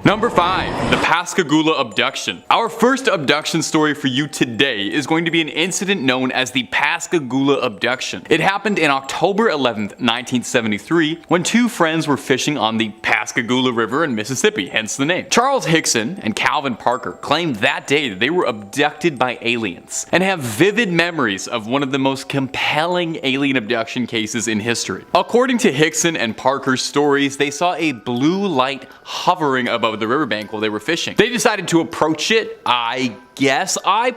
Number 5. The Pascagoula Abduction. Our first abduction story for you today is going to be an incident known as the Pascagoula Abduction. It happened in October 11th, 1973, when two friends were fishing on the Pascagoula River in Mississippi, hence the name. Charles Hickson and Calvin Parker claimed that day that they were abducted by aliens and have vivid memories of one of the most compelling alien abduction cases in history. According to Hickson and Parker's stories, they saw a blue light hovering above the riverbank while they were fishing. They decided to approach it. I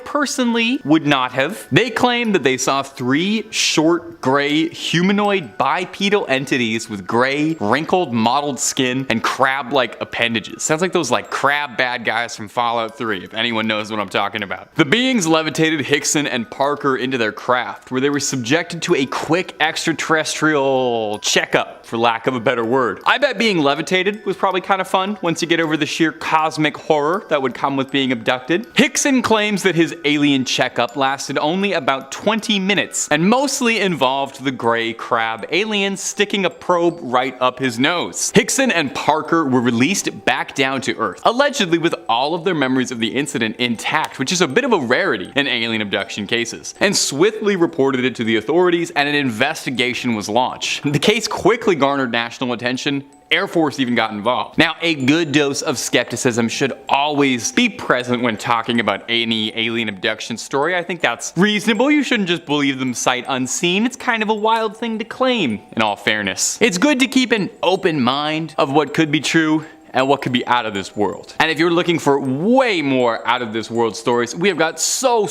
personally would not have. They claimed that they saw three short, gray, humanoid bipedal entities with gray, wrinkled, mottled skin and crab-like appendages. Sounds like those crab bad guys from Fallout 3, if anyone knows what I'm talking about. The beings levitated Hickson and Parker into their craft, where they were subjected to a quick extraterrestrial checkup, for lack of a better word. I bet being levitated was probably kind of fun once you get over the sheer cosmic horror that would come with being abducted. Hickson claims that his alien checkup lasted only about 20 minutes and mostly involved the gray crab alien sticking a probe right up his nose. Hickson and Parker were released back down to Earth, allegedly with all of their memories of the incident intact, which is a bit of a rarity in alien abduction cases, and swiftly reported it to the authorities, and an investigation was launched. The case quickly garnered national attention. Air Force even got involved. Now, a good dose of skepticism should always be present when talking about any alien abduction story. I think that's reasonable. You shouldn't just believe them sight unseen. It's kind of a wild thing to claim, in all fairness. It's good to keep an open mind of what could be true and what could be out of this world. And if you're looking for way more out of this world stories, we have got so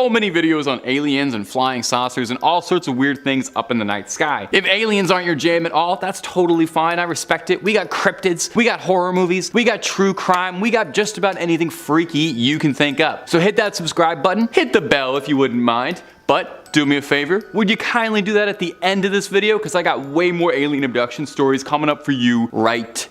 many videos on aliens and flying saucers and all sorts of weird things up in the night sky. If aliens aren't your jam at all, that's totally fine. I respect it. We got cryptids, we got horror movies, we got true crime, we got just about anything freaky you can think up. So hit that subscribe button, hit the bell if you wouldn't mind. But do me a favor, would you kindly do that at the end of this video? Because I got way more alien abduction stories coming up for you right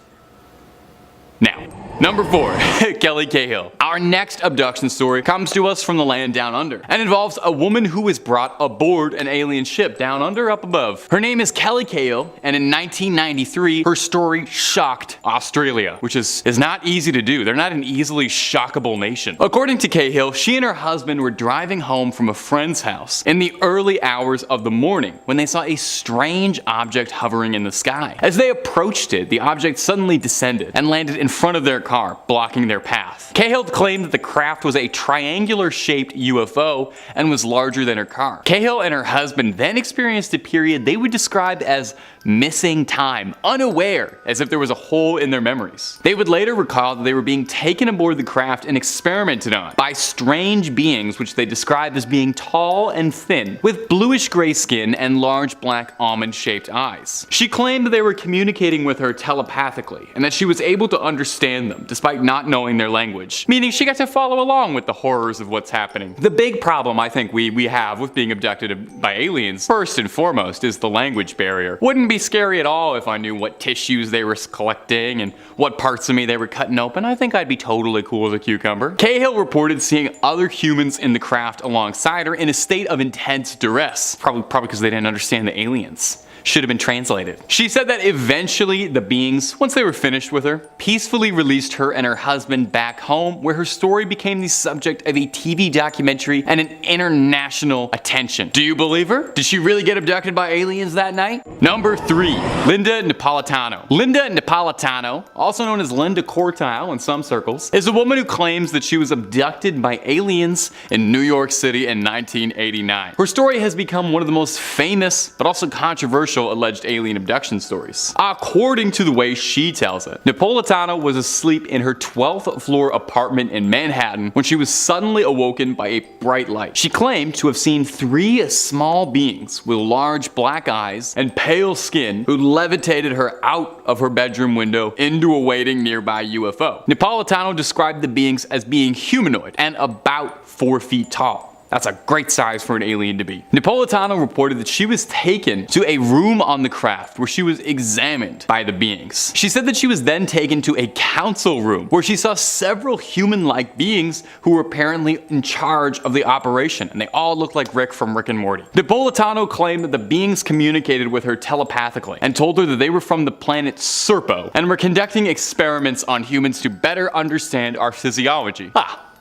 now. Number 4. Kelly Cahill. Our next abduction story comes to us from the land down under and involves a woman who was brought aboard an alien ship down under up above. Her name is Kelly Cahill, and in 1993 her story shocked Australia, which is not easy to do. They're not an easily shockable nation. According to Cahill, she and her husband were driving home from a friend's house in the early hours of the morning when they saw a strange object hovering in the sky. As they approached it, the object suddenly descended and landed in front of their car, blocking their path. Cahill claimed that the craft was a triangular-shaped UFO and was larger than her car. Cahill and her husband then experienced a period they would describe as missing time, unaware, as if there was a hole in their memories. They would later recall that they were being taken aboard the craft and experimented on by strange beings which they described as being tall and thin, with bluish-gray skin and large black almond-shaped eyes. She claimed that they were communicating with her telepathically and that she was able to understand them despite not knowing their language, meaning she got to follow along with the horrors of what's happening. The big problem I think we have with being abducted by aliens, first and foremost, is the language barrier. Wouldn't be scary at all if I knew what tissues they were collecting and what parts of me they were cutting open. I think I'd be totally cool as a cucumber. Cahill reported seeing other humans in the craft alongside her in a state of intense duress, probably because they didn't understand the aliens. Should have been translated. She said that eventually the beings, once they were finished with her, peacefully released her and her husband back home, where her story became the subject of a TV documentary and an international attention. Do you believe her? Did she really get abducted by aliens that night? Number 3. Linda Napolitano. Linda Napolitano, also known as Linda Cortile in some circles, is a woman who claims that she was abducted by aliens in New York City in 1989. Her story has become one of the most famous but also controversial alleged alien abduction stories. According to the way she tells it, Napolitano was asleep in her 12th floor apartment in Manhattan when she was suddenly awoken by a bright light. She claimed to have seen 3 small beings with large black eyes and pale skin who levitated her out of her bedroom window into a waiting nearby UFO. Napolitano described the beings as being humanoid and about 4 feet tall. That's a great size for an alien to be. Napolitano reported that she was taken to a room on the craft where she was examined by the beings. She said that she was then taken to a council room where she saw several human-like beings who were apparently in charge of the operation, and they all looked like Rick from Rick and Morty. Napolitano claimed that the beings communicated with her telepathically and told her that they were from the planet Serpo and were conducting experiments on humans to better understand our physiology.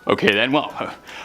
Okay then, well,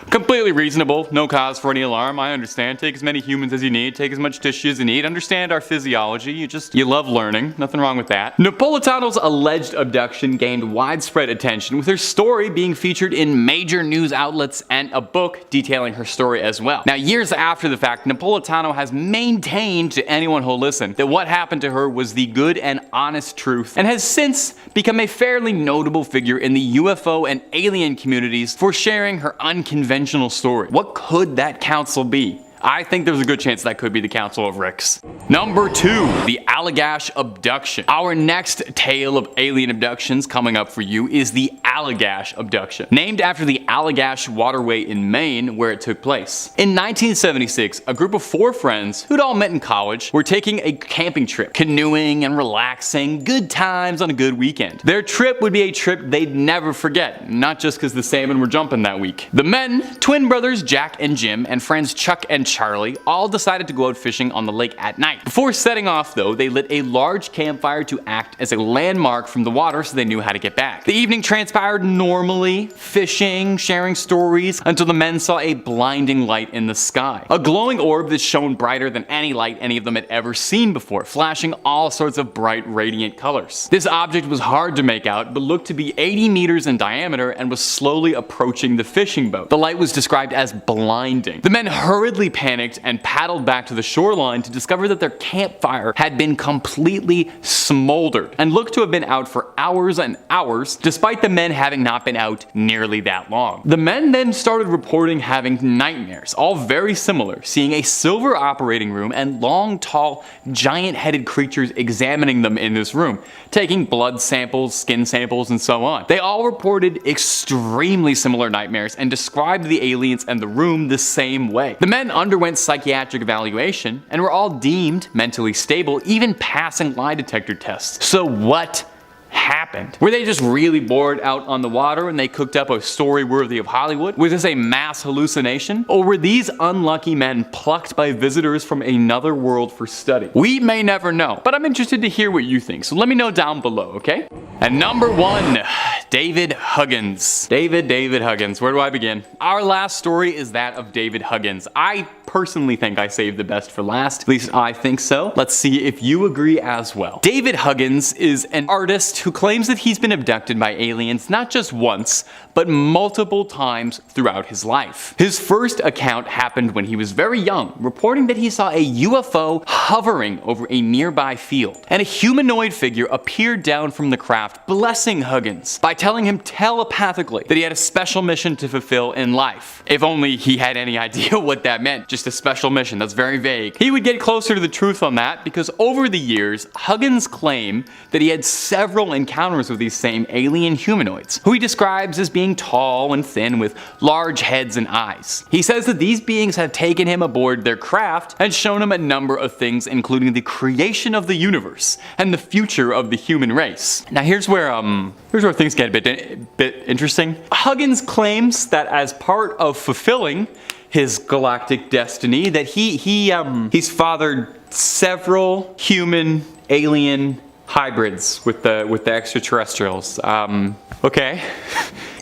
completely reasonable, no cause for any alarm, I understand. Take as many humans as you need, take as much tissue as you need, understand our physiology, you love learning, nothing wrong with that. Napolitano's alleged abduction gained widespread attention, with her story being featured in major news outlets and a book detailing her story as well. Now, years after the fact, Napolitano has maintained to anyone who'll listen that what happened to her was the good and honest truth, and has since become a fairly notable figure in the UFO and alien communities for sharing her unconventional story. What could that council be? I think there's a good chance that could be the Council of Ricks. Number 2, the Allagash abduction. Our next tale of alien abductions coming up for you is the Allagash abduction, named after the Allagash waterway in Maine where it took place. In 1976, a group of 4 friends who'd all met in college were taking a camping trip, canoeing and relaxing, good times on a good weekend. Their trip would be a trip they'd never forget, not just because the salmon were jumping that week. The men, twin brothers Jack and Jim, and friends Chuck and Charlie all decided to go out fishing on the lake at night. Before setting off though, they lit a large campfire to act as a landmark from the water so they knew how to get back. The evening transpired normally, fishing, sharing stories, until the men saw a blinding light in the sky. A glowing orb that shone brighter than any light any of them had ever seen before, flashing all sorts of bright, radiant colors. This object was hard to make out, but looked to be 80 meters in diameter and was slowly approaching the fishing boat. The light was described as blinding. The men hurriedly panicked and paddled back to the shoreline to discover that their campfire had been completely smoldered and looked to have been out for hours and hours, despite the men having not been out nearly that long. The men then started reporting having nightmares, all very similar, seeing a silver operating room and long, tall, giant-headed creatures examining them in this room, taking blood samples, skin samples, and so on. They all reported extremely similar nightmares and described the aliens and the room the same way. The men underwent psychiatric evaluation and were all deemed mentally stable, even passing lie detector tests. So what happened? Were they just really bored out on the water and they cooked up a story worthy of Hollywood? Was this a mass hallucination? Or were these unlucky men plucked by visitors from another world for study? We may never know, but I'm interested to hear what you think, so let me know down below, okay? And number 1, David Huggins. David Huggins. Where do I begin? Our last story is that of David Huggins. I personally think I saved the best for last. At least I think so. Let's see if you agree as well. David Huggins is an artist who claims that he's been abducted by aliens not just once, but multiple times throughout his life. His first account happened when he was very young, reporting that he saw a UFO hovering over a nearby field, and a humanoid figure appeared down from the craft, blessing Huggins by telling him telepathically that he had a special mission to fulfill in life. If only he had any idea what that meant. Just a special mission, that's very vague. He would get closer to the truth on that because over the years, Huggins claimed that he had several encounters with these same alien humanoids, who he describes as being tall and thin with large heads and eyes. He says that these beings have taken him aboard their craft and shown him a number of things, including the creation of the universe and the future of the human race. Now here's where things get a bit interesting. Huggins claims that as part of fulfilling his galactic destiny, that he's fathered several human alien hybrids with the extraterrestrials. Okay.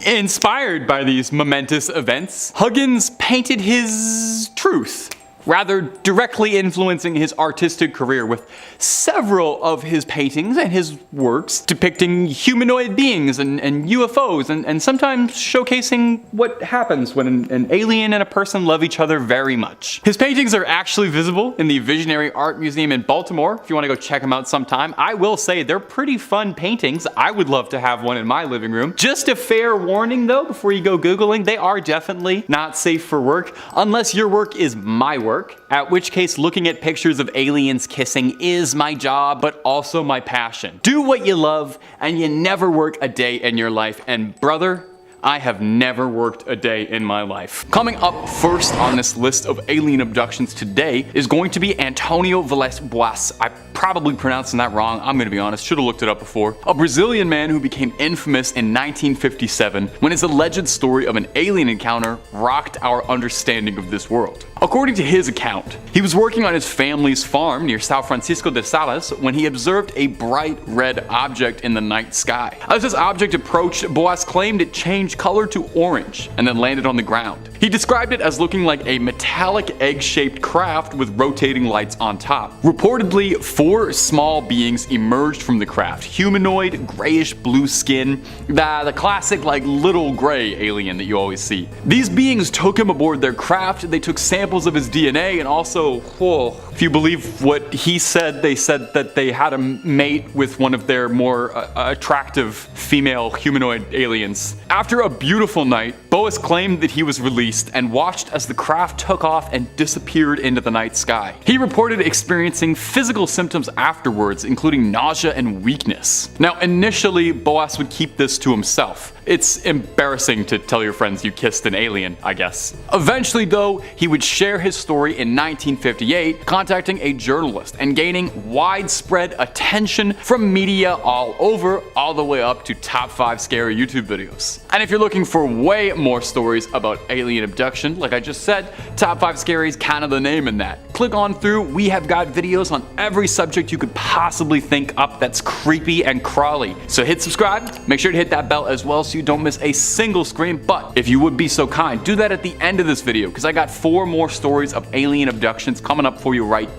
Inspired by these momentous events, Huggins painted his truth, rather directly influencing his artistic career, with several of his paintings and his works depicting humanoid beings and UFOs, and sometimes showcasing what happens when an alien and a person love each other very much. His paintings are actually visible in the Visionary Art Museum in Baltimore, if you want to go check them out sometime. I will say they're pretty fun paintings. I would love to have one in my living room. Just a fair warning though, before you go Googling, they are definitely not safe for work, unless your work is my work, at which case looking at pictures of aliens kissing is my job, but also my passion. Do what you love, and you never work a day in your life, and brother, I have never worked a day in my life. Coming up first on this list of alien abductions today is going to be Antonio Boas. I probably pronouncing that wrong, I'm gonna be honest, should have looked it up before. A Brazilian man who became infamous in 1957 when his alleged story of an alien encounter rocked our understanding of this world. According to his account, he was working on his family's farm near São Francisco de Sales when he observed a bright red object in the night sky. As this object approached, Boas claimed it changed color to orange and then landed on the ground. He described it as looking like a metallic egg-shaped craft with rotating lights on top. Reportedly, 4 small beings emerged from the craft. Humanoid, grayish blue skin, the classic like little gray alien that you always see. These beings took him aboard their craft, they took samples of his DNA, and also, if you believe what he said, they said that they had a mate with one of their more attractive female humanoid aliens. After a beautiful night, Boas claimed that he was released and watched as the craft took off and disappeared into the night sky. He reported experiencing physical symptoms afterwards, including nausea and weakness. Now, initially, Boas would keep this to himself. It's embarrassing to tell your friends you kissed an alien, I guess. Eventually, though, he would share his story in 1958, contacting a journalist and gaining widespread attention from media all over, all the way up to top 5 scary YouTube videos. And if you're looking for way more stories about alien abduction, like I just said, Top 5 Scary is kind of the name in that. Click on through, we have got videos on every subject you could possibly think up that's creepy and crawly. So hit subscribe, make sure to hit that bell as well so you don't miss a single scream, but if you would be so kind, do that at the end of this video because I got 4 more stories of alien abductions coming up for you right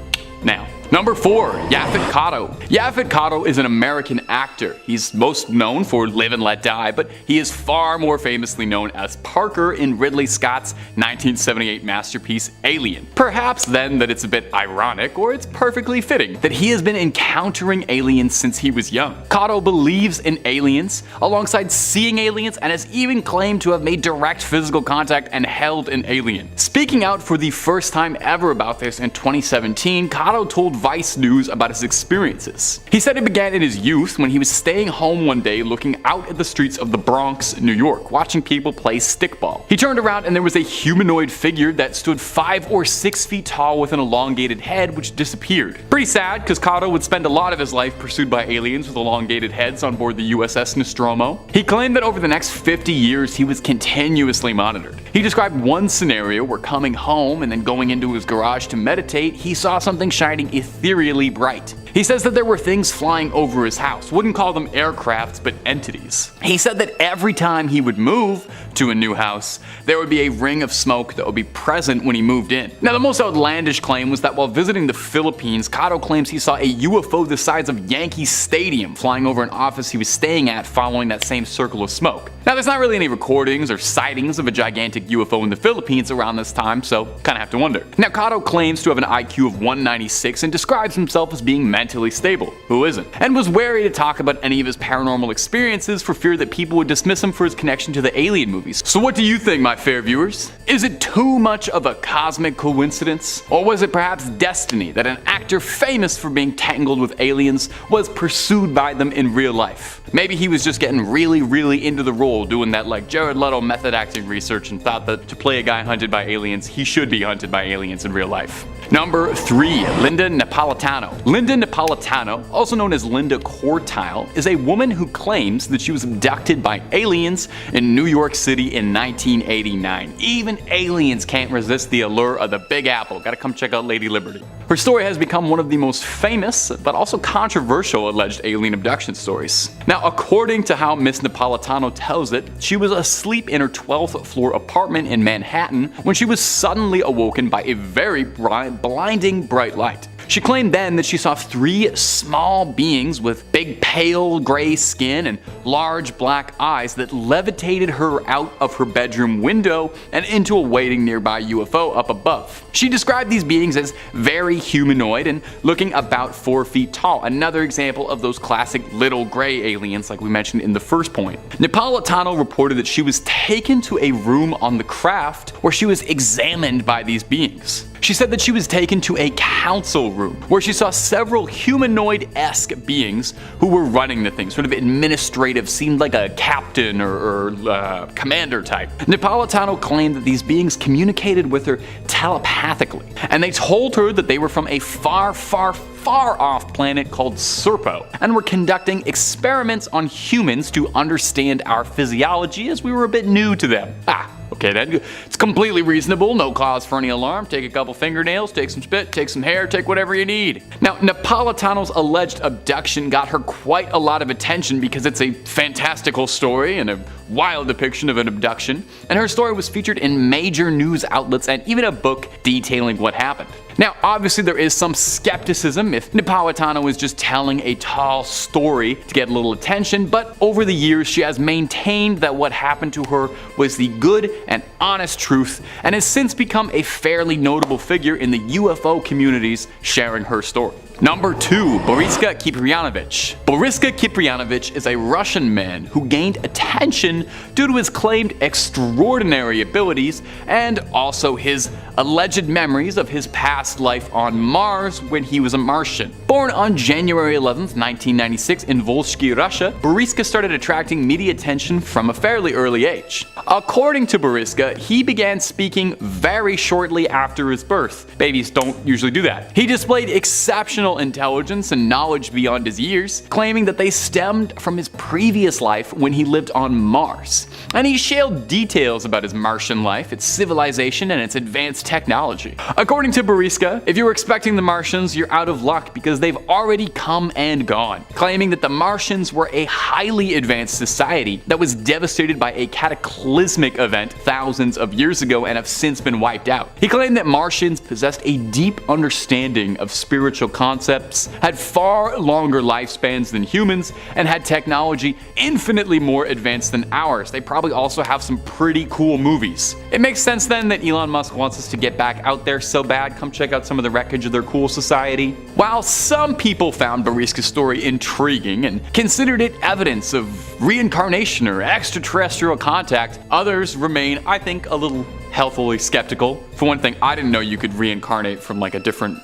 now. Number 4, Yaphet Kotto. Yaphet Kotto is an American actor. He's most known for Live and Let Die, but he is far more famously known as Parker in Ridley Scott's 1978 masterpiece Alien. Perhaps then that it's a bit ironic, or it's perfectly fitting, that he has been encountering aliens since he was young. Kotto believes in aliens, alongside seeing aliens, and has even claimed to have made direct physical contact and held an alien. Speaking out for the first time ever about this in 2017, Kotto told Vice News about his experiences. He said it began in his youth when he was staying home one day looking out at the streets of the Bronx, New York, watching people play stickball. He turned around and there was a humanoid figure that stood 5 or 6 feet tall with an elongated head which disappeared. Pretty sad because Kotto would spend a lot of his life pursued by aliens with elongated heads on board the USS Nostromo. He claimed that over the next 50 years he was continuously monitored. He described one scenario where coming home and then going into his garage to meditate, he saw something shining ethereally bright. He says that there were things flying over his house, wouldn't call them aircrafts, but entities. He said that every time he would move to a new house, there would be a ring of smoke that would be present when he moved in. Now, the most outlandish claim was that while visiting the Philippines, Kotto claims he saw a UFO the size of Yankee Stadium flying over an office he was staying at following that same circle of smoke. Now, there's not really any recordings or sightings of a gigantic UFO in the Philippines around this time, so kinda have to wonder. Now, Kotto claims to have an IQ of 196 and describes himself as being mentally stable, who isn't, and was wary to talk about any of his paranormal experiences for fear that people would dismiss him for his connection to the Alien movies. So what do you think, my fair viewers? Is it too much of a cosmic coincidence? Or was it perhaps destiny that an actor famous for being tangled with aliens was pursued by them in real life? Maybe he was just getting really into the role, doing that like Jared Leto method acting research and thought that to play a guy hunted by aliens, he should be hunted by aliens in real life. Number 3, Linda Napolitano. Linda Napolitano, also known as Linda Quartile, is a woman who claims that she was abducted by aliens in New York City in 1989. Even aliens can't resist the allure of the Big Apple. Gotta come check out Lady Liberty. Her story has become one of the most famous, but also controversial alleged alien abduction stories. Now, according to how Miss Napolitano tells it, she was asleep in her 12th floor apartment in Manhattan when she was suddenly awoken by a very blinding bright light. She claimed then that she saw 3 small beings with big pale gray skin and large black eyes that levitated her out of her bedroom window and into a waiting nearby UFO up above. She described these beings as very humanoid and looking about 4 feet tall, another example of those classic little gray aliens like we mentioned in the first point. Napolitano reported that she was taken to a room on the craft where she was examined by these beings. She said that she was taken to a council room where she saw several humanoid-esque beings who were running the thing, sort of administrative, seemed like a captain or commander type. Napolitano claimed that these beings communicated with her telepathically, and they told her that they were from a far off planet called Serpo, and were conducting experiments on humans to understand our physiology as we were a bit new to them. Okay then, it's completely reasonable, no cause for any alarm. Take a couple fingernails, take some spit, take some hair, take whatever you need. Now, Napolitano's alleged abduction got her quite a lot of attention because it's a fantastical story and a wild depiction of an abduction, and her story was featured in major news outlets and even a book detailing what happened. Now, obviously there is some skepticism if Napolitano is just telling a tall story to get a little attention, but over the years she has maintained that what happened to her was the good and honest truth, and has since become a fairly notable figure in the UFO communities sharing her story. Number 2. Boriska Kipriyanovich. Boriska Kipriyanovich is a Russian man who gained attention due to his claimed extraordinary abilities and also his alleged memories of his past life on Mars when he was a Martian. Born on January 11th, 1996 in Volsky, Russia, Boriska started attracting media attention from a fairly early age. According to Boriska, he began speaking very shortly after his birth. Babies don't usually do that. He displayed exceptional intelligence and knowledge beyond his years, claiming that they stemmed from his previous life when he lived on Mars. And he shared details about his Martian life, its civilization, and its advanced technology. According to Boriska, if you were expecting the Martians, you're out of luck because they've already come and gone, claiming that the Martians were a highly advanced society that was devastated by a cataclysmic event thousands of years ago and have since been wiped out. He claimed that Martians possessed a deep understanding of spiritual concepts, had far longer lifespans than humans, and had technology infinitely more advanced than ours. They probably also have some pretty cool movies. It makes sense then that Elon Musk wants us to get back out there so bad. Come check out some of the wreckage of their cool society. While some people found Boriska's story intriguing and considered it evidence of reincarnation or extraterrestrial contact, others remain, I think, a little healthily skeptical. For one thing, I didn't know you could reincarnate from like a different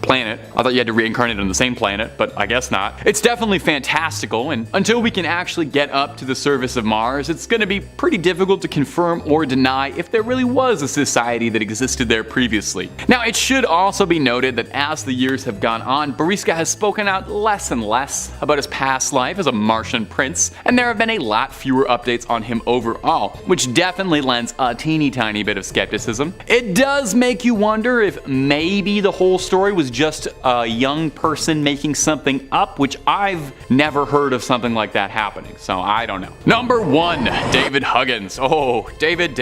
planet. I thought you had to reincarnate on the same planet, but I guess not. It's definitely fantastical, and until we can actually get up to the surface of Mars, it's going to be pretty difficult to confirm or deny if there really was a society that existed there previously. Now, it should also be noted that as the years have gone on, Boriska has spoken out less and less about his past life as a Martian prince, and there have been a lot fewer updates on him overall, which definitely lends a teeny tiny bit of skepticism. It does make you wonder if maybe the whole story was just a young person making something up, which I've never heard of something like that happening, so I don't know. Number 1, David Huggins. Oh, David.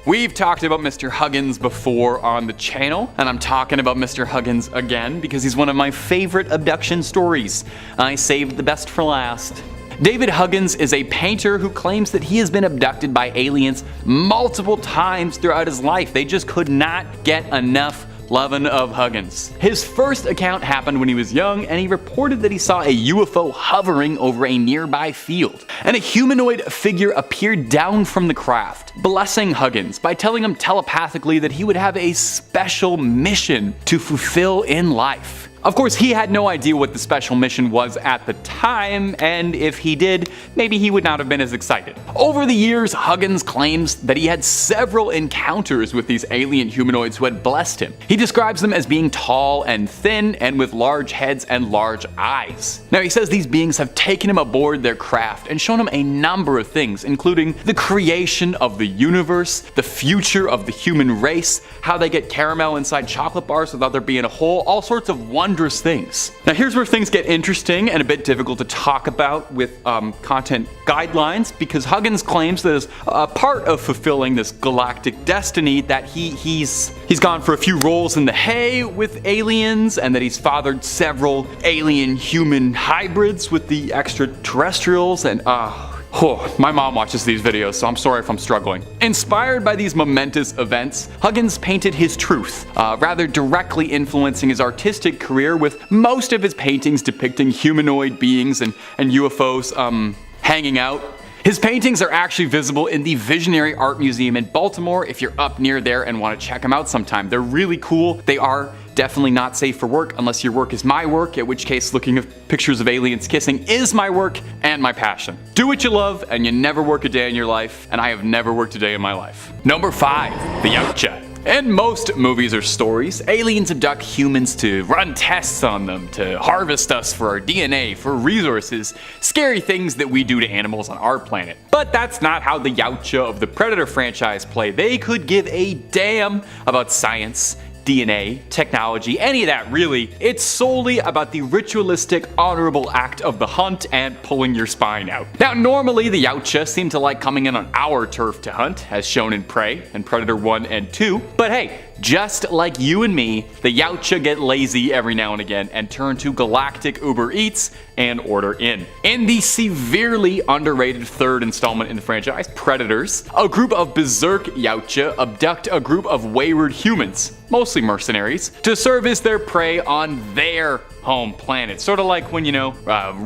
We've talked about Mr. Huggins before on the channel, and I'm talking about Mr. Huggins again because he's one of my favorite abduction stories. I saved the best for last. David Huggins is a painter who claims that he has been abducted by aliens multiple times throughout his life. They just could not get enough lovin' of Huggins. His first account happened when he was young, and he reported that he saw a UFO hovering over a nearby field, and a humanoid figure appeared down from the craft, blessing Huggins by telling him telepathically that he would have a special mission to fulfill in life. Of course, he had no idea what the special mission was at the time, and if he did, maybe he would not have been as excited. Over the years, Huggins claims that he had several encounters with these alien humanoids who had blessed him. He describes them as being tall and thin, and with large heads and large eyes. Now, he says these beings have taken him aboard their craft and shown him a number of things, including the creation of the universe, the future of the human race, how they get caramel inside chocolate bars without there being a hole, all sorts of wonderful things. Now, here's where things get interesting and a bit difficult to talk about with content guidelines, because Huggins claims that as a part of fulfilling this galactic destiny that he's gone for a few rolls in the hay with aliens, and that he's fathered several alien human hybrids with the extraterrestrials, and my mom watches these videos, so I'm sorry if I'm struggling. Inspired by these momentous events, Huggins painted his truth, rather directly influencing his artistic career, with most of his paintings depicting humanoid beings and UFOs hanging out His paintings are actually visible in the Visionary Art Museum in Baltimore if you're up near there and want to check them out sometime. They're really cool. They are definitely not safe for work unless your work is my work, at which case looking at pictures of aliens kissing is my work and my passion. Do what you love and you never work a day in your life, and I have never worked a day in my life. Number 5. The Yautja. In most movies or stories, aliens abduct humans to run tests on them, to harvest us for our DNA, for resources, scary things that we do to animals on our planet. But that's not how the Yautja of the Predator franchise play. They could give a damn about science, DNA, technology, any of that really. It's solely about the ritualistic, honorable act of the hunt and pulling your spine out. Now normally the Yautja seem to like coming in on our turf to hunt, as shown in Prey and Predator 1 and 2, but hey, just like you and me, the Yautja get lazy every now and again and turn to galactic Uber Eats and order in. In the severely underrated third installment in the franchise, Predators, a group of berserk Yautja abduct a group of wayward humans, mostly mercenaries, to serve as their prey on their home planet. Sort of like when,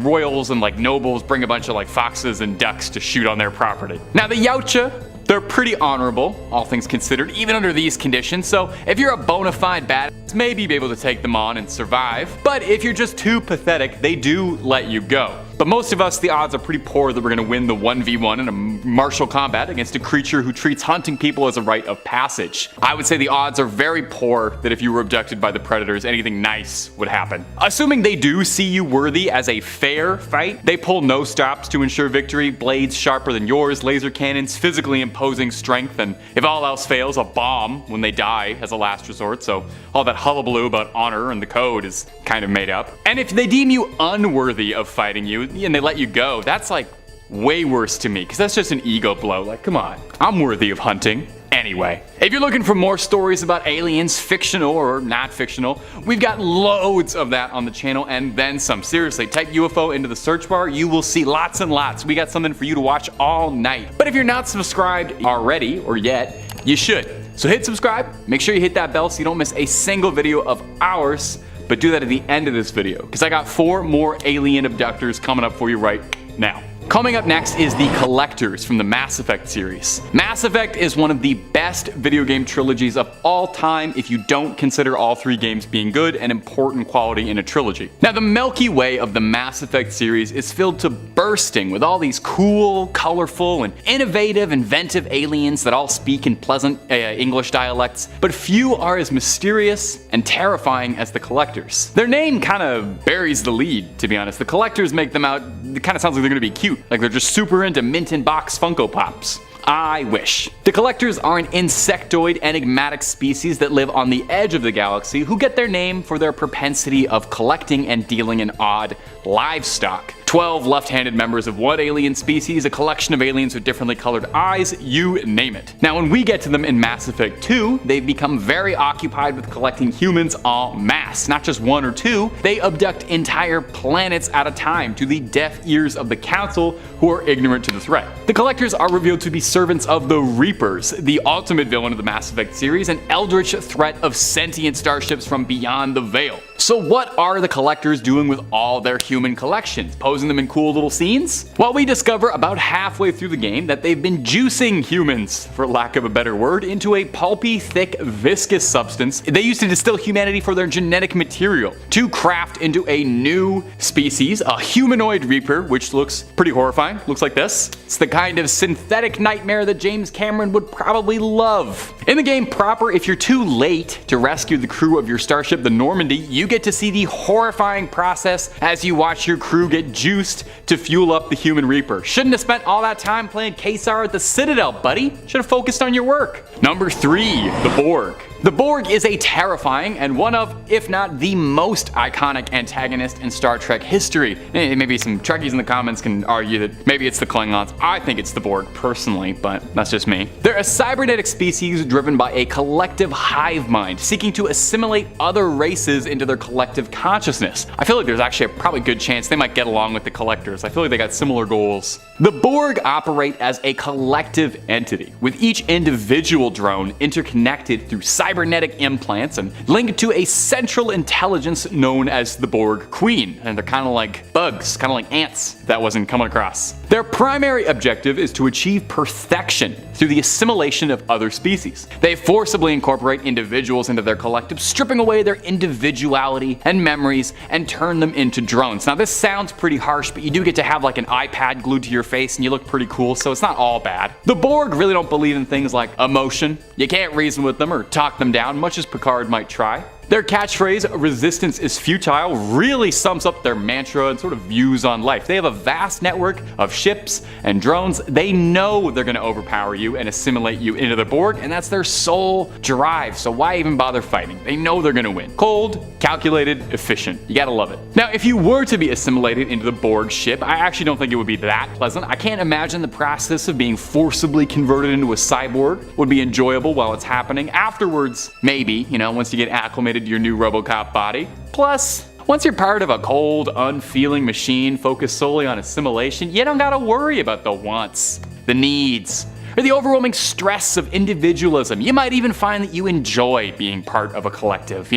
royals and like nobles bring a bunch of like foxes and ducks to shoot on their property. Now the Yautja, they're pretty honorable, all things considered, even under these conditions, so if you're a bona fide badass, maybe be able to take them on and survive. But if you're just too pathetic, they do let you go. But most of us, the odds are pretty poor that we're going to win the 1v1 in a martial combat against a creature who treats hunting people as a rite of passage. I would say the odds are very poor that if you were abducted by the Predators, anything nice would happen. Assuming they do see you worthy as a fair fight, they pull no stops to ensure victory, blades sharper than yours, laser cannons, physically imposing strength, and if all else fails, a bomb when they die as a last resort, so all that hullabaloo about honor and the code is kind of made up. And if they deem you unworthy of fighting you, and they let you go, that's like way worse to me, because that's just an ego blow. Like, come on, I'm worthy of hunting. Anyway, if you're looking for more stories about aliens, fictional or not fictional, we've got loads of that on the channel and then some. Seriously, type UFO into the search bar, you will see lots and lots. We got something for you to watch all night. But if you're not subscribed already or yet, you should. So hit subscribe, make sure you hit that bell so you don't miss a single video of ours. But do that at the end of this video, because I got 4 more alien abductors coming up for you right now. Coming up next is the Collectors from the Mass Effect series. Mass Effect is one of the best video game trilogies of all time if you don't consider all 3 games being good and important quality in a trilogy. Now the Milky Way of the Mass Effect series is filled to bursting with all these cool, colorful, and innovative, inventive aliens that all speak in pleasant English dialects, but few are as mysterious and terrifying as the Collectors. Their name kind of buries the lead, to be honest. The Collectors make them out, it kind of sounds like they're going to be cute. Like they're just super into mint in box Funko Pops. I wish. The Collectors are an insectoid, enigmatic species that live on the edge of the galaxy who get their name for their propensity of collecting and dealing in odd livestock. 12 left-handed members of one alien species, a collection of aliens with differently colored eyes, you name it. Now when we get to them in Mass Effect 2, they've become very occupied with collecting humans en masse. Not just 1 or 2, they abduct entire planets at a time to the deaf ears of the Council, who are ignorant to the threat. The Collectors are revealed to be servants of the Reapers, the ultimate villain of the Mass Effect series, an eldritch threat of sentient starships from beyond the Veil. So what are the Collectors doing with all their human collections? Posing them in cool little scenes? Well, we discover about halfway through the game that they've been juicing humans, for lack of a better word, into a pulpy, thick, viscous substance they used to distill humanity for their genetic material to craft into a new species, a humanoid Reaper, which looks pretty horrifying. Looks like this. It's the kind of synthetic nightmare that James Cameron would probably love. In the game proper, if you're too late to rescue the crew of your starship, the Normandy, you get to see the horrifying process as you watch your crew get juiced to fuel up the human Reaper. Shouldn't have spent all that time playing Kesar at the Citadel, buddy. Should have focused on your work. Number 3, the Borg. The Borg is a terrifying and one of, if not the most iconic antagonist in Star Trek history. Maybe some Trekkies in the comments can argue that maybe it's the Klingons. I think it's the Borg personally, but that's just me. They're a cybernetic species driven by a collective hive mind, seeking to assimilate other races into their collective consciousness. I feel like there's actually a probably good chance they might get along with the Collectors. I feel like they got similar goals. The Borg operate as a collective entity, with each individual drone interconnected through cybernetic implants and linked to a central intelligence known as the Borg Queen. And they're kind of like bugs, kind of like ants, if that wasn't coming across. Their primary objective is to achieve perfection through the assimilation of other species. They forcibly incorporate individuals into their collective, stripping away their individuality and memories and turn them into drones. Now this sounds pretty harsh, but you do get to have like an iPad glued to your face and you look pretty cool, so it's not all bad. The Borg really don't believe in things like emotion. You can't reason with them or talk them down, much as Picard might try. Their catchphrase, "resistance is futile," really sums up their mantra and sort of views on life. They have a vast network of ships and drones. They know they're going to overpower you and assimilate you into the Borg, and that's their sole drive, so why even bother fighting? They know they're going to win. Cold, calculated, efficient. You gotta love it. Now, if you were to be assimilated into the Borg ship, I actually don't think it would be that pleasant. I can't imagine the process of being forcibly converted into a cyborg would be enjoyable while it's happening. Afterwards, maybe, once you get acclimated to your new RoboCop body. Plus, once you're part of a cold, unfeeling machine focused solely on assimilation, you don't gotta worry about the wants, the needs, or the overwhelming stress of individualism. You might even find that you enjoy being part of a collective,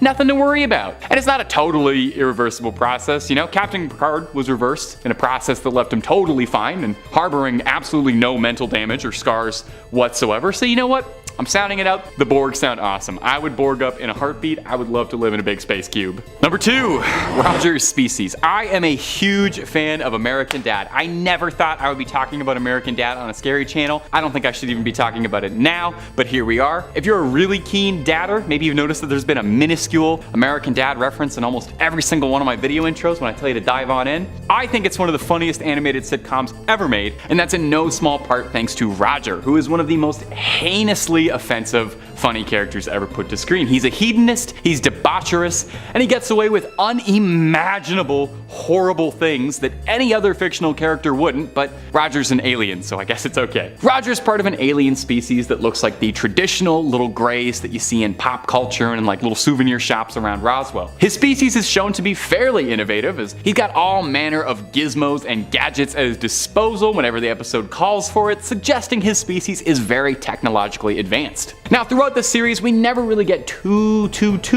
Nothing to worry about. And it's not a totally irreversible process, Captain Picard was reversed in a process that left him totally fine and harboring absolutely no mental damage or scars whatsoever. So you know what? I'm sounding it out. The Borg sound awesome. I would Borg up in a heartbeat. I would love to live in a big space cube. Number 2, Roger's species. I am a huge fan of American Dad. I never thought I would be talking about American Dad on a scary channel. I don't think I should even be talking about it now, but here we are. If you're a really keen dadder, maybe you've noticed that there's been a minuscule American Dad reference in almost every single one of my video intros when I tell you to dive on in. I think it's one of the funniest animated sitcoms ever made, and that's in no small part thanks to Roger, who is one of the most heinously offensive, funny characters ever put to screen. He's a hedonist, he's debaucherous, and he gets away with unimaginable, horrible things that any other fictional character wouldn't, but Roger's an alien, so I guess it's okay. Roger's part of an alien species that looks like the traditional little greys that you see in pop culture and in like little souvenir shops around Roswell. His species is shown to be fairly innovative, as he's got all manner of gizmos and gadgets at his disposal whenever the episode calls for it, suggesting his species is very technologically advanced. Now, throughout the series, we never really get too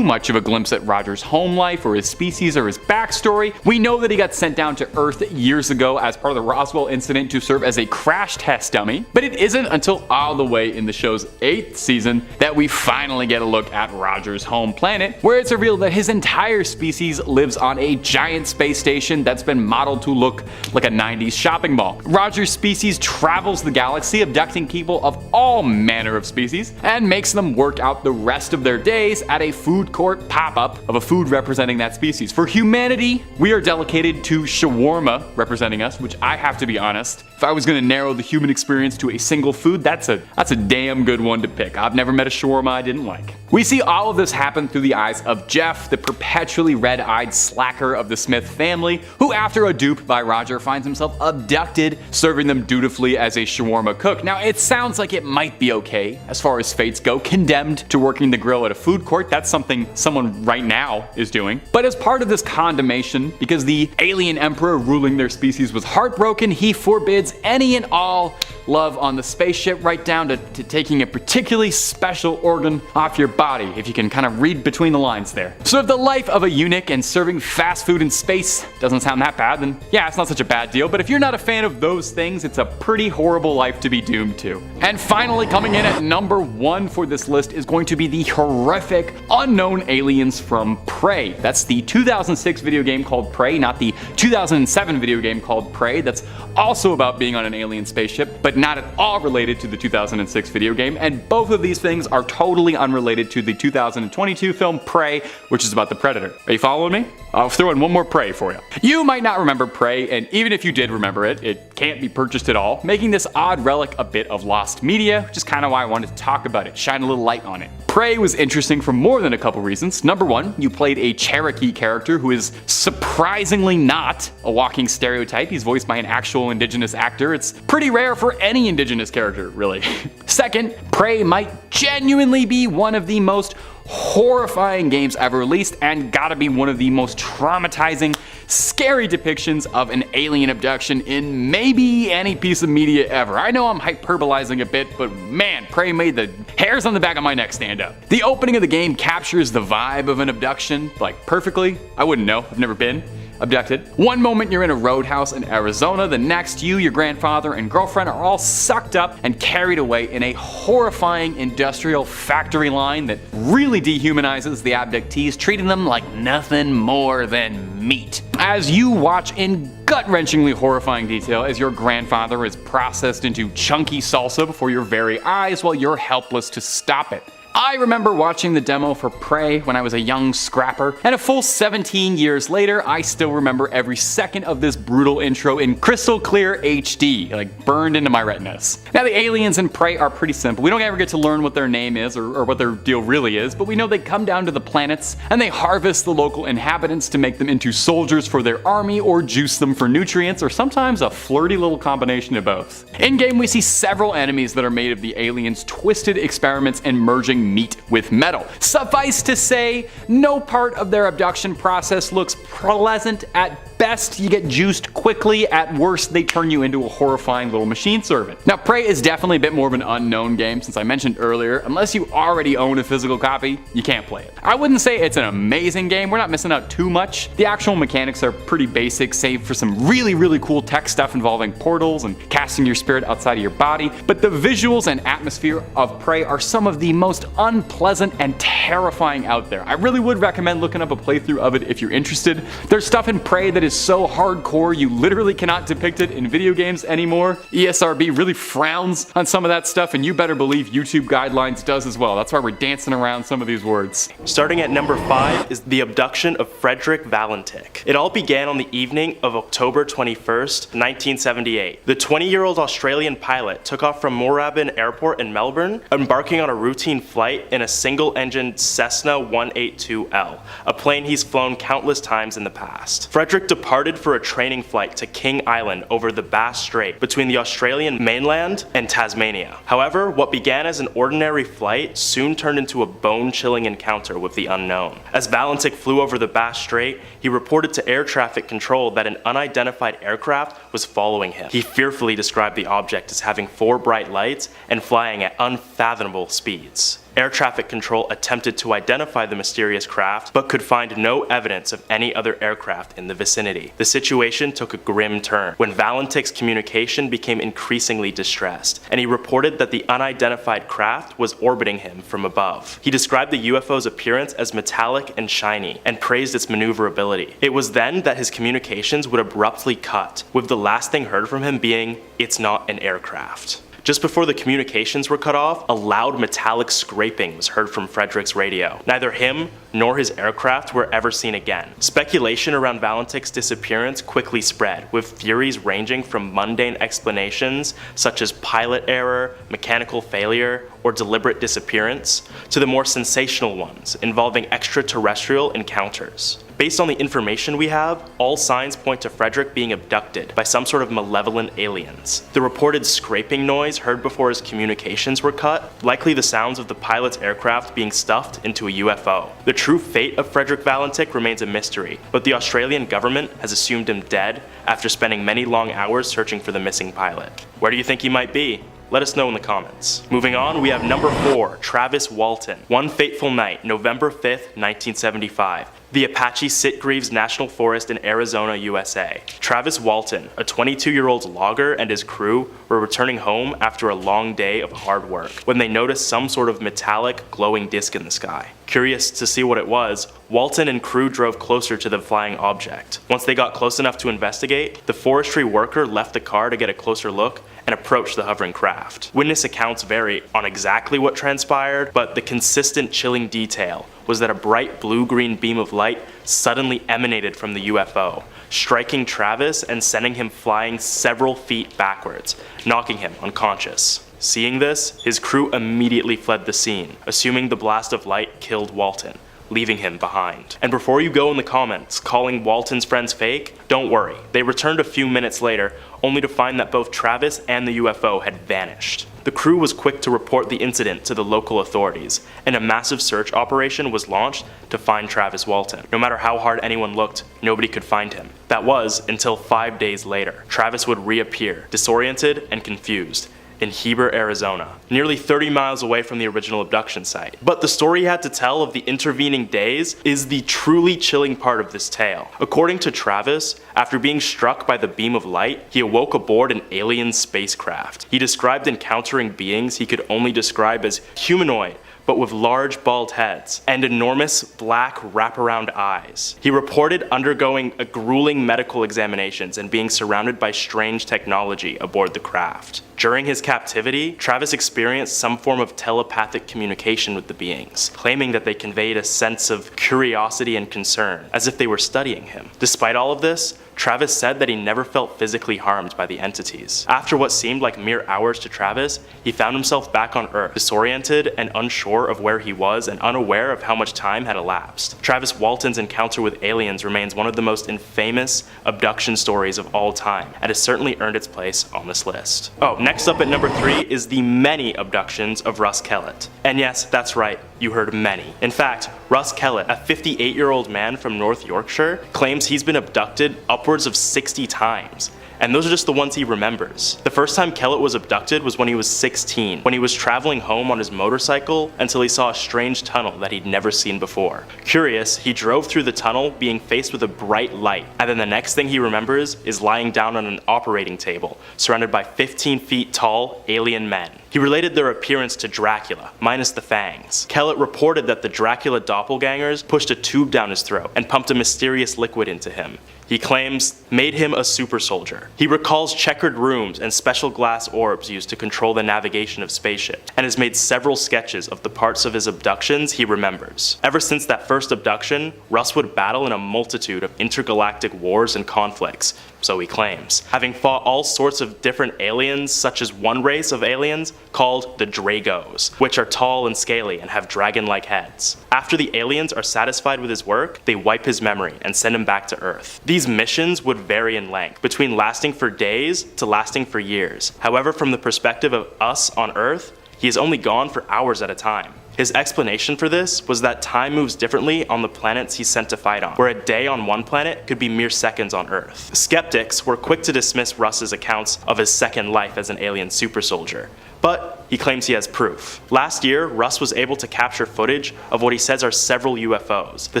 much of a glimpse at Roger's home life or his species or his backstory. We know that he got sent down to Earth years ago as part of the Roswell incident to serve as a crash test dummy, but it isn't until all the way in the show's 8th season that we finally get a look at Roger's home planet, where it's revealed that his entire species lives on a giant space station that's been modeled to look like a 90s shopping mall. Roger's species travels the galaxy, abducting people of all manner of species, and makes them work out the rest of their days at a food court pop-up of a food representing that species. For humanity, we are dedicated to shawarma representing us, which I have to be honest, if I was going to narrow the human experience to a single food, that's a damn good one to pick. I've never met a shawarma I didn't like. We see all of this happen through the eyes of Jeff, the perpetually red-eyed slacker of the Smith family, who after a dupe by Roger finds himself abducted, serving them dutifully as a shawarma cook. Now, it sounds like it might be okay as far as fates go, condemned to working the grill at a food court. That's something someone right now is doing. But as part of this condemnation, because the alien emperor ruling their species was heartbroken, he forbids any and all love on the spaceship, right down to taking a particularly special organ off your body, if you can kind of read between the lines there. So if the life of a eunuch and serving fast food in space doesn't sound that bad, then yeah, it's not such a bad deal. But if you're not a fan of those things, it's a pretty horrible life to be doomed to. And finally, coming in at number 1 for this list is going to be the horrific unknown aliens from Prey. That's the 2006 video game called Prey, not the 2007 video game called Prey. That's also about being on an alien spaceship, but not at all related to the 2006 video game. And both of these things are totally unrelated to the 2022 film Prey, which is about the Predator. Are you following me? I'll throw in one more Prey for you. You might not remember Prey, and even if you did remember it, it can't be purchased at all, making this odd relic a bit of lost media, which is kind of why I wanted to talk about it, shine a little light on it. Prey was interesting for more than a couple reasons. Number 1, you played a Cherokee character who is surprisingly not a walking stereotype. He's voiced by an actual indigenous actor. It's pretty rare for any indigenous character, really. Second, Prey might genuinely be one of the most horrifying games ever released, and gotta be one of the most traumatizing, scary depictions of an alien abduction in maybe any piece of media ever. I know I'm hyperbolizing a bit, but man, Prey made the hairs on the back of my neck stand up. The opening of the game captures the vibe of an abduction, like perfectly. I wouldn't know, I've never been. abducted. One moment you're in a roadhouse in Arizona, the next you, your grandfather, and girlfriend are all sucked up and carried away in a horrifying industrial factory line that really dehumanizes the abductees, treating them like nothing more than meat. As you watch in gut-wrenchingly horrifying detail as your grandfather is processed into chunky salsa before your very eyes while you're helpless to stop it. I remember watching the demo for Prey when I was a young scrapper, and a full 17 years later, I still remember every second of this brutal intro in crystal clear HD, like burned into my retinas. Now the aliens in Prey are pretty simple. We don't ever get to learn what their name is or what their deal really is, but we know they come down to the planets and they harvest the local inhabitants to make them into soldiers for their army or juice them for nutrients, or sometimes a flirty little combination of both. In-game we see several enemies that are made of the aliens' twisted experiments and merging meat with metal. Suffice to say, no part of their abduction process looks pleasant. At best, you get juiced quickly. At worst, they turn you into a horrifying little machine servant. Now, Prey is definitely a bit more of an unknown game, since I mentioned earlier, unless you already own a physical copy, you can't play it. I wouldn't say it's an amazing game. We're not missing out too much. The actual mechanics are pretty basic, save for some really cool tech stuff involving portals and casting your spirit outside of your body, but the visuals and atmosphere of Prey are some of the most unpleasant and terrifying out there. I really would recommend looking up a playthrough of it if you're interested. There's stuff in Prey that is so hardcore you literally cannot depict it in video games anymore. ESRB really frowns on some of that stuff, and you better believe YouTube guidelines does as well. That's why we're dancing around some of these words. Starting at number 5 is the abduction of Frederick Valentich. It all began on the evening of October 21st, 1978. The 20-year-old Australian pilot took off from Moorabbin Airport in Melbourne, embarking on a routine flight in a single-engined Cessna 182L, a plane he's flown countless times in the past. Frederick departed for a training flight to King Island over the Bass Strait between the Australian mainland and Tasmania. However, what began as an ordinary flight soon turned into a bone-chilling encounter with the unknown. As Valentich flew over the Bass Strait, he reported to air traffic control that an unidentified aircraft was following him. He fearfully described the object as having 4 bright lights and flying at unfathomable speeds. Air traffic control attempted to identify the mysterious craft, but could find no evidence of any other aircraft in the vicinity. The situation took a grim turn when Valentich's communication became increasingly distressed, and he reported that the unidentified craft was orbiting him from above. He described the UFO's appearance as metallic and shiny, and praised its maneuverability. It was then that his communications would abruptly cut, with the last thing heard from him being, "It's not an aircraft." Just before the communications were cut off, a loud metallic scraping was heard from Frederick's radio. Neither him nor his aircraft were ever seen again. Speculation around Valentich's disappearance quickly spread, with theories ranging from mundane explanations such as pilot error, mechanical failure, or deliberate disappearance, to the more sensational ones involving extraterrestrial encounters. Based on the information we have, all signs point to Frederick being abducted by some sort of malevolent aliens. The reported scraping noise heard before his communications were cut, likely the sounds of the pilot's aircraft being stuffed into a UFO. The true fate of Frederick Valentich remains a mystery, but the Australian government has assumed him dead after spending many long hours searching for the missing pilot. Where do you think he might be? Let us know in the comments. Moving on, we have number 4, Travis Walton. One fateful night, November 5th, 1975. The Apache Sitgreaves National Forest in Arizona, USA. Travis Walton, a 22-year-old logger, and his crew were returning home after a long day of hard work when they noticed some sort of metallic, glowing disc in the sky. Curious to see what it was, Walton and crew drove closer to the flying object. Once they got close enough to investigate, the forestry worker left the car to get a closer look and approached the hovering craft. Witness accounts vary on exactly what transpired, but the consistent chilling detail was that a bright blue-green beam of light suddenly emanated from the UFO, striking Travis and sending him flying several feet backwards, knocking him unconscious. Seeing this, his crew immediately fled the scene, assuming the blast of light killed Walton, leaving him behind. And before you go in the comments calling Walton's friends fake, don't worry. They returned a few minutes later, only to find that both Travis and the UFO had vanished. The crew was quick to report the incident to the local authorities, and a massive search operation was launched to find Travis Walton. No matter how hard anyone looked, nobody could find him. That was until 5 days later. Travis would reappear, disoriented and confused, in Heber, Arizona, nearly 30 miles away from the original abduction site. But the story he had to tell of the intervening days is the truly chilling part of this tale. According to Travis, after being struck by the beam of light, he awoke aboard an alien spacecraft. He described encountering beings he could only describe as humanoid, but with large bald heads and enormous black wraparound eyes. He reported undergoing a grueling medical examinations and being surrounded by strange technology aboard the craft. During his captivity, Travis experienced some form of telepathic communication with the beings, claiming that they conveyed a sense of curiosity and concern, as if they were studying him. Despite all of this, Travis said that he never felt physically harmed by the entities. After what seemed like mere hours to Travis, he found himself back on Earth, disoriented and unsure of where he was and unaware of how much time had elapsed. Travis Walton's encounter with aliens remains one of the most infamous abduction stories of all time, and has certainly earned its place on this list. Next up at number 3 is the many abductions of Russ Kellet. And yes, that's right, you heard many. In fact, Russ Kellet, a 58-year-old man from North Yorkshire, claims he's been abducted upwards of 60 times. And those are just the ones he remembers. The first time Kellet was abducted was when he was 16, when he was traveling home on his motorcycle until he saw a strange tunnel that he'd never seen before. Curious, he drove through the tunnel being faced with a bright light, and then the next thing he remembers is lying down on an operating table, surrounded by 15 feet tall alien men. He related their appearance to Dracula, minus the fangs. Kellet reported that the Dracula doppelgangers pushed a tube down his throat and pumped a mysterious liquid into him. He claims made him a super soldier. He recalls checkered rooms and special glass orbs used to control the navigation of spaceships, and has made several sketches of the parts of his abductions he remembers. Ever since that first abduction, Russ would battle in a multitude of intergalactic wars and conflicts, so he claims, having fought all sorts of different aliens, such as one race of aliens called the Dragos, which are tall and scaly and have dragon-like heads. After the aliens are satisfied with his work, they wipe his memory and send him back to Earth. These missions would vary in length, between lasting for days to lasting for years. However, from the perspective of us on Earth, he is only gone for hours at a time. His explanation for this was that time moves differently on the planets he's sent to fight on, where a day on one planet could be mere seconds on Earth. Skeptics were quick to dismiss Russ's accounts of his second life as an alien super soldier, but he claims he has proof. Last year, Russ was able to capture footage of what he says are several UFOs, the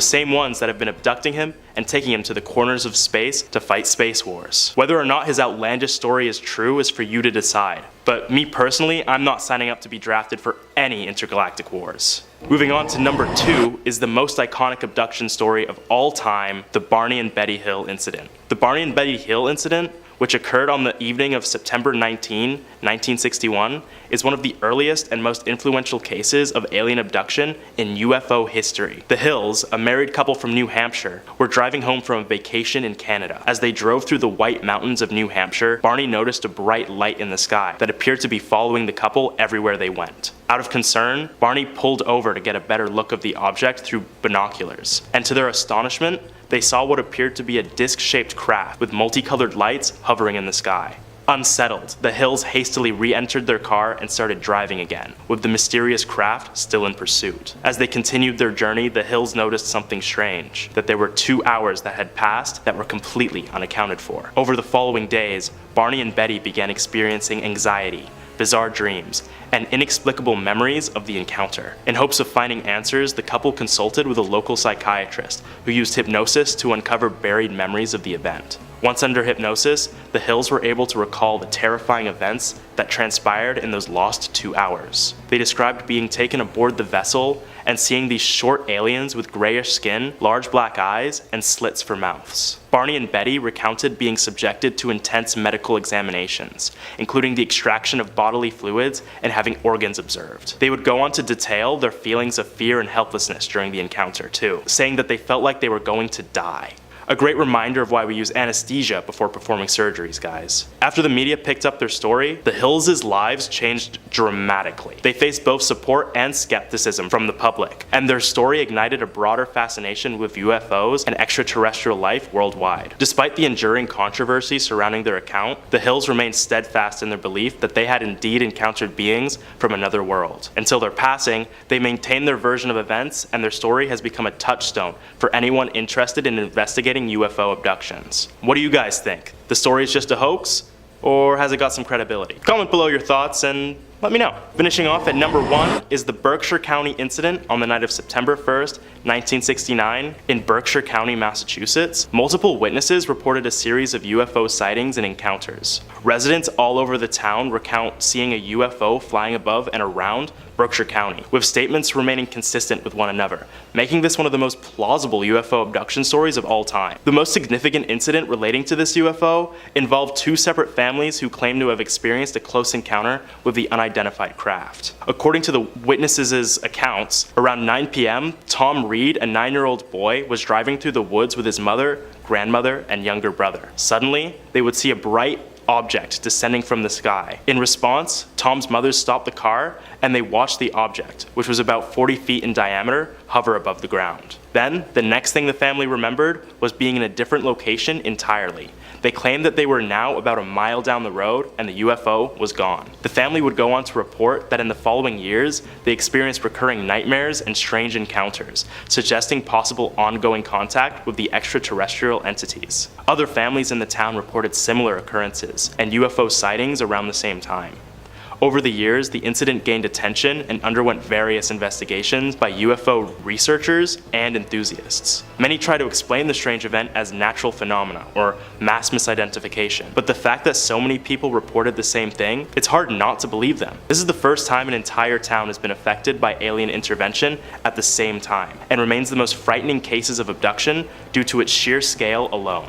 same ones that have been abducting him and taking him to the corners of space to fight space wars. Whether or not his outlandish story is true is for you to decide, but me personally, I'm not signing up to be drafted for any intergalactic wars. Moving on to number 2 is the most iconic abduction story of all time, the Barney and Betty Hill incident. The Barney and Betty Hill incident, which occurred on the evening of September 19, 1961, is one of the earliest and most influential cases of alien abduction in UFO history. The Hills, a married couple from New Hampshire, were driving home from a vacation in Canada. As they drove through the White Mountains of New Hampshire, Barney noticed a bright light in the sky that appeared to be following the couple everywhere they went. Out of concern, Barney pulled over to get a better look of the object through binoculars, and to their astonishment, they saw what appeared to be a disc-shaped craft with multicolored lights hovering in the sky. Unsettled, the Hills hastily re-entered their car and started driving again, with the mysterious craft still in pursuit. As they continued their journey, the Hills noticed something strange, that there were 2 hours that had passed that were completely unaccounted for. Over the following days, Barney and Betty began experiencing anxiety, bizarre dreams, and inexplicable memories of the encounter. In hopes of finding answers, the couple consulted with a local psychiatrist who used hypnosis to uncover buried memories of the event. Once under hypnosis, the Hills were able to recall the terrifying events that transpired in those lost 2 hours. They described being taken aboard the vessel and seeing these short aliens with grayish skin, large black eyes, and slits for mouths. Barney and Betty recounted being subjected to intense medical examinations, including the extraction of bodily fluids and having organs observed. They would go on to detail their feelings of fear and helplessness during the encounter too, saying that they felt like they were going to die. A great reminder of why we use anesthesia before performing surgeries, guys. After the media picked up their story, the Hills' lives changed dramatically. They faced both support and skepticism from the public, and their story ignited a broader fascination with UFOs and extraterrestrial life worldwide. Despite the enduring controversy surrounding their account, the Hills remained steadfast in their belief that they had indeed encountered beings from another world. Until their passing, they maintained their version of events, and their story has become a touchstone for anyone interested in investigating UFO abductions. What do you guys think? The story is just a hoax? or has it got some credibility? Comment below your thoughts and let me know. Finishing off at number 1 is the Berkshire County incident on the night of September 1st, 1969 in Berkshire County, Massachusetts. Multiple witnesses reported a series of UFO sightings and encounters. Residents all over the town recount seeing a UFO flying above and around Berkshire County, with statements remaining consistent with one another, making this one of the most plausible UFO abduction stories of all time. The most significant incident relating to this UFO involved 2 separate families who claimed to have experienced a close encounter with the unidentified craft. According to the witnesses' accounts, around 9 p.m., Tom Reed, a 9-year-old boy, was driving through the woods with his mother, grandmother, and younger brother. Suddenly, they would see a bright object descending from the sky. In response, Tom's mother stopped the car and they watched the object, which was about 40 feet in diameter, hover above the ground. Then, the next thing the family remembered was being in a different location entirely. They claimed that they were now about a mile down the road and the UFO was gone. The family would go on to report that in the following years, they experienced recurring nightmares and strange encounters, suggesting possible ongoing contact with the extraterrestrial entities. Other families in the town reported similar occurrences and UFO sightings around the same time. Over the years, the incident gained attention and underwent various investigations by UFO researchers and enthusiasts. Many try to explain the strange event as natural phenomena or mass misidentification, but the fact that so many people reported the same thing, it's hard not to believe them. This is the first time an entire town has been affected by alien intervention at the same time, and remains the most frightening cases of abduction due to its sheer scale alone.